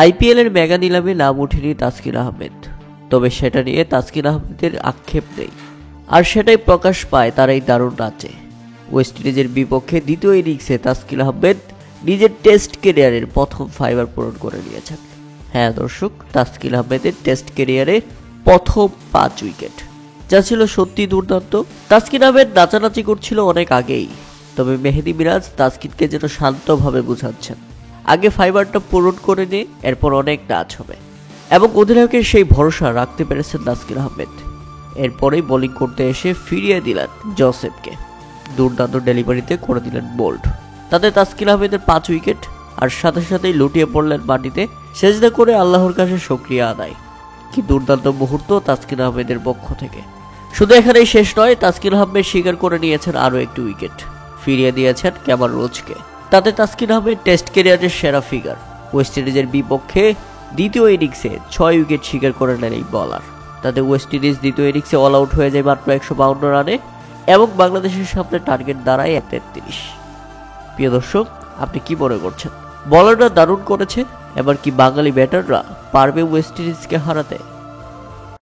IPL এর mega নিলামে নাম ওঠেনি তাসকিন আহমেদ, তবে সেটা নিয়ে তাসকিন আহমেদের আক্ষেপ নেই। আর সেটাই প্রকাশ পায় তার এই দারুণ নাচে। ওয়েস্ট ইন্ডিজের বিপক্ষে দ্বিতীয় ইনিংসে তাসকিন আহমেদ নিজের টেস্ট ক্যারিয়ারের প্রথম ফাইবার পূরণ করে নিয়েছেন। হ্যাঁ দর্শক, তাসকিন আহমেদের টেস্ট ক্যারিয়ারে প্রথম 5 উইকেট, যা ছিল সত্যি দুর্দান্ত। তাসকিন আহমেদ নাচানাচি করছিল অনেক আগেই, তবে মেহেদী মিরাজ তাসকিনকে যেন শান্তভাবে বুঝাচ্ছেন, আগে ফাইবারটা পূরণ করে নে, এরপর অনেক নাচ হবে। এবং অধিনায়কের সেই ভরসা রাখতে পেরেছেন তাসকিন আহমেদ। এরপরেই বোলিং করতে এসে ফিরিয়ে দিলেন জোসেফকে, দুর্দান্ত ডেলিভারিতে করে দিলেন বোল্ড। তাতে তাসকিন আহমেদের 5 উইকেট, আর সাথে সাথেই লুটিয়ে পড়লেন মাটিতে, সেজদা করে আল্লাহর কাছে শুকরিয়া আদায়। কি দুর্দান্ত মুহূর্ত তাসকিন আহমেদের পক্ষ থেকে। শুধু এখানেই শেষ নয়, তাসকিন আহমেদ স্বীকার করে নিয়েছেন আরও একটি উইকেট, ফিরিয়ে দিয়েছেন ক্যামেরন রোচকে। তাতে তাসকিন আহমেদ টেস্ট ক্যারিয়ারের সেরা ফিগার। ওয়েস্ট ইন্ডিজের বিপক্ষে দ্বিতীয় ইনিংসে 6 উইকেট শিকার করে নেন এই বলার। তাতে ওয়েস্ট ইন্ডিজ দ্বিতীয় ইনিংসে অল আউট হয়ে যায় মাত্র 152 রানে, এবং বাংলাদেশের সামনে টার্গেট দাঁড়ায় 133। প্রিয় দর্শক, আপনি কি মনে করছেন? বলাররা দারুণ করেছে, এবার কি বাঙালি ব্যাটাররা পারবে ওয়েস্ট ইন্ডিজকে হারাতে?